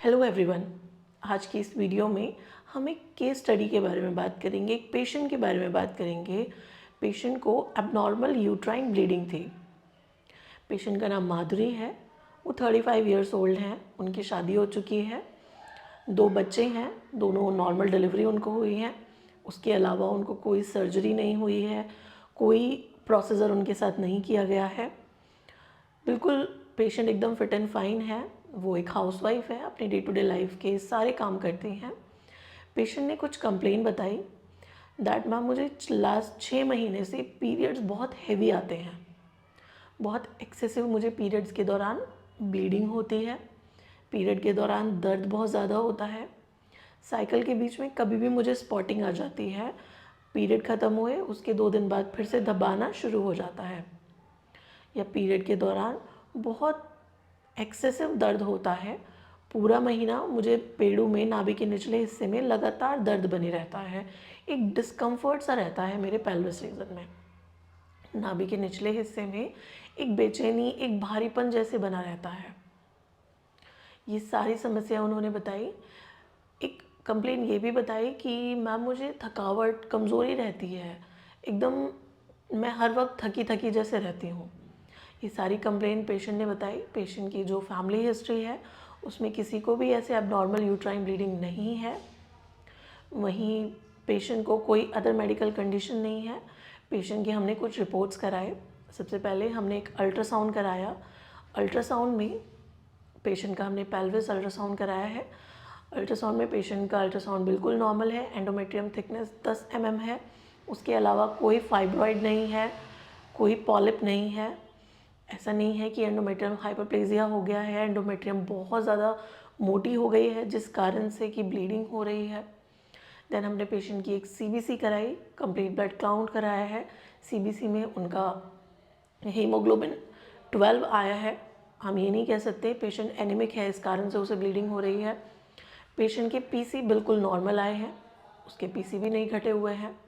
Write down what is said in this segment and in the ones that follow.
Hello everyone. आज की इस वीडियो में हम एक केस स्टडी के बारे में बात करेंगे, एक पेशेंट के बारे में बात करेंगे। पेशेंट को एबनॉर्मल यूट्राइन ब्लीडिंग थी। पेशेंट का नाम माधुरी है। वो 35 इयर्स ओल्ड हैं। उनकी शादी हो चुकी है, 2 बच्चे हैं, दोनों नॉर्मल डिलीवरी उनको हुई है। उसके अलावा उनको कोई सर्जरी नहीं हुई है, कोई प्रोसीजर उनके साथ नहीं किया गया है। बिल्कुल पेशेंट एकदम फिट एंड फाइन है। वो एक हाउसवाइफ है, अपने डे टू डे लाइफ के सारे काम करती हैं। पेशेंट ने कुछ कंप्लेन बताई दैट मैम मुझे लास्ट 6 महीने से पीरियड्स बहुत हैवी आते हैं, बहुत एक्सेसिव मुझे पीरियड्स के दौरान ब्लीडिंग होती है, पीरियड के दौरान दर्द बहुत ज़्यादा होता है, साइकिल के बीच में कभी भी मुझे स्पॉटिंग आ जाती है, पीरियड ख़त्म हुए उसके 2 दिन बाद फिर से दबाना शुरू हो जाता है, या पीरियड के दौरान बहुत एक्सेसिव दर्द होता है। पूरा महीना मुझे पेड़ों में नाभि के निचले हिस्से में लगातार दर्द बने रहता है। एक डिस्कम्फर्ट सा रहता है मेरे पेल्विस रीजन में, नाभि के निचले हिस्से में एक बेचैनी, एक भारीपन जैसे बना रहता है। ये सारी समस्या उन्होंने बताई। एक कंप्लेन ये भी बताई कि मैम मुझे थकावट, कमज़ोरी रहती है, एकदम मैं हर वक्त थकी थकी जैसे रहती हूँ। ये सारी कंप्लेन पेशेंट ने बताई। पेशेंट की जो फैमिली हिस्ट्री है उसमें किसी को भी ऐसे एबनॉर्मल यूट्राइन ब्लीडिंग नहीं है। वहीं पेशेंट को कोई अदर मेडिकल कंडीशन नहीं है। पेशेंट की हमने कुछ रिपोर्ट्स कराए। सबसे पहले हमने एक अल्ट्रासाउंड कराया। अल्ट्रासाउंड में पेशेंट का हमने पेल्विस अल्ट्रासाउंड कराया है। अल्ट्रासाउंड में पेशेंट का अल्ट्रासाउंड बिल्कुल नॉर्मल है। एंडोमेट्रियम थिकनेस 10 mm है। उसके अलावा कोई फाइब्रॉइड नहीं है, कोई पॉलिप नहीं है। ऐसा नहीं है कि एंडोमेट्रियम हाइपरप्लेजिया हो गया है, एंडोमेट्रियम बहुत ज़्यादा मोटी हो गई है जिस कारण से कि ब्लीडिंग हो रही है। देन हमने पेशेंट की एक सीबीसी कराई, कंप्लीट ब्लड काउंट कराया है। सीबीसी में उनका हीमोग्लोबिन 12 आया है। हम ये नहीं कह सकते पेशेंट एनीमिक है इस कारण से उसे ब्लीडिंग हो रही है। पेशेंट के पीसी बिल्कुल नॉर्मल आए हैं, उसके पीसी भी नहीं घटे हुए हैं।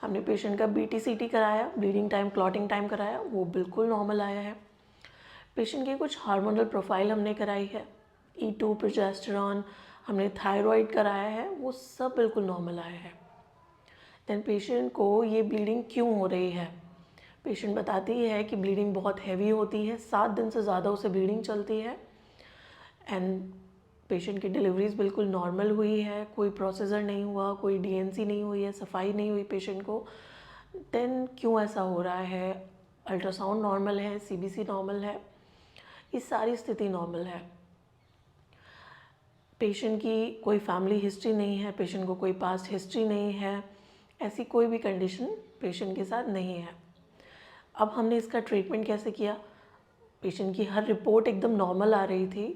हमने पेशेंट का बीटीसीटी कराया, ब्लीडिंग टाइम, क्लॉटिंग टाइम कराया, वो बिल्कुल नॉर्मल आया है। पेशेंट की कुछ हार्मोनल प्रोफाइल हमने कराई है, E2, प्रोजेस्टेरॉन, हमने थायराइड कराया है, वो सब बिल्कुल नॉर्मल आया है। देन पेशेंट को ये ब्लीडिंग क्यों हो रही है। पेशेंट बताती है कि ब्लीडिंग बहुत हैवी होती है, 7 दिन से ज़्यादा उसे ब्लीडिंग चलती है। एंड पेशेंट की डिलीवरीज बिल्कुल नॉर्मल हुई है, कोई प्रोसीजर नहीं हुआ, कोई डीएनसी नहीं हुई है, सफाई नहीं हुई पेशेंट को। देन क्यों ऐसा हो रहा है। अल्ट्रासाउंड नॉर्मल है, सीबीसी नॉर्मल है, ये सारी स्थिति नॉर्मल है। पेशेंट की कोई फैमिली हिस्ट्री नहीं है, पेशेंट को कोई पास्ट हिस्ट्री नहीं है, ऐसी कोई भी कंडीशन पेशेंट के साथ नहीं है। अब हमने इसका ट्रीटमेंट कैसे किया। पेशेंट की हर रिपोर्ट एकदम नॉर्मल आ रही थी।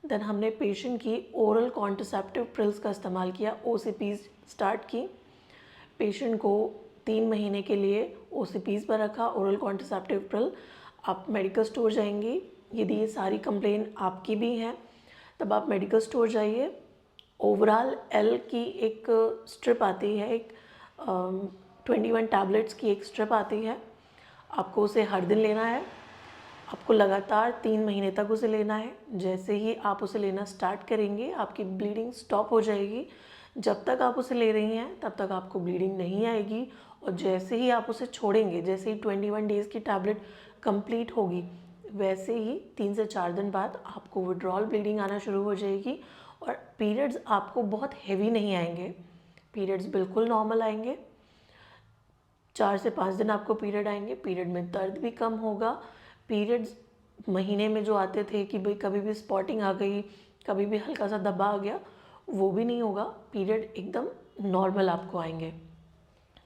देन हमने पेशेंट की ओरल कॉन्ट्रासेप्टिव पिल्स का इस्तेमाल किया, OCPs स्टार्ट की। पेशेंट को 3 महीने के लिए OCPs पर रखा, ओरल कॉन्ट्रासेप्टिव पिल। आप मेडिकल स्टोर जाएंगी, यदि ये सारी कंप्लेन आपकी भी हैं तब आप मेडिकल स्टोर जाइए। ओवरऑल L की एक स्ट्रिप आती है, एक 21 टैबलेट्स की एक स्ट्रिप आती है। आपको उसे हर दिन लेना है, आपको लगातार 3 महीने तक उसे लेना है। जैसे ही आप उसे लेना स्टार्ट करेंगे आपकी ब्लीडिंग स्टॉप हो जाएगी। जब तक आप उसे ले रही हैं तब तक आपको ब्लीडिंग नहीं आएगी, और जैसे ही आप उसे छोड़ेंगे, जैसे ही 21 डेज़ की टैबलेट कंप्लीट होगी, वैसे ही 3 से 4 दिन बाद आपको विड्रॉल ब्लीडिंग आना शुरू हो जाएगी। और पीरियड्स आपको बहुत हैवी नहीं आएंगे, पीरियड्स बिल्कुल नॉर्मल आएंगे। 4 से 5 दिन आपको पीरियड आएंगे, पीरियड में दर्द भी कम होगा। पीरियड्स महीने में जो आते थे कि भाई कभी भी स्पॉटिंग आ गई, कभी भी हल्का सा दबा आ गया, वो भी नहीं होगा। पीरियड एकदम नॉर्मल आपको आएंगे।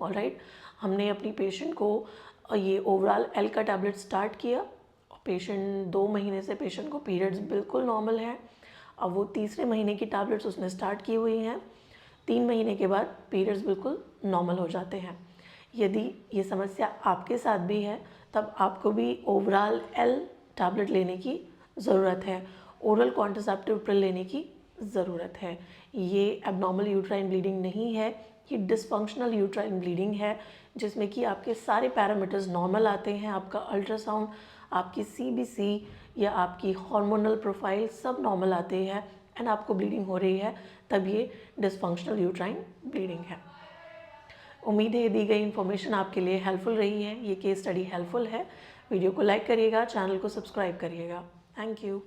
ऑलराइट, हमने अपनी पेशेंट को ये ओवरऑल L का टैबलेट स्टार्ट किया। पेशेंट 2 महीने से पेशेंट को पीरियड्स बिल्कुल नॉर्मल है। अब वो तीसरे महीने की टैबलेट्स उसने स्टार्ट की हुई हैं। 3 महीने के बाद पीरियड्स बिल्कुल नॉर्मल हो जाते हैं। यदि ये समस्या आपके साथ भी है तब आपको भी ओवरऑल L टैबलेट लेने की ज़रूरत है, ओरल कॉन्ट्रासेप्टिव पिल लेने की ज़रूरत है। ये एबनॉर्मल यूट्राइन ब्लीडिंग नहीं है, ये डिसफंक्शनल यूट्राइन ब्लीडिंग है, जिसमें कि आपके सारे पैरामीटर्स नॉर्मल आते हैं। आपका अल्ट्रासाउंड, आपकी CBC या आपकी हार्मोनल प्रोफाइल सब नॉर्मल आते हैं। एंड आपको ब्लीडिंग हो रही है, तब ये डिसफंक्शनल यूट्राइन ब्लीडिंग है। उम्मीद है ये दी गई इन्फॉर्मेशन आपके लिए हेल्पफुल रही है, ये केस स्टडी हेल्पफुल है। वीडियो को लाइक करिएगा, चैनल को सब्सक्राइब करिएगा। Thank you.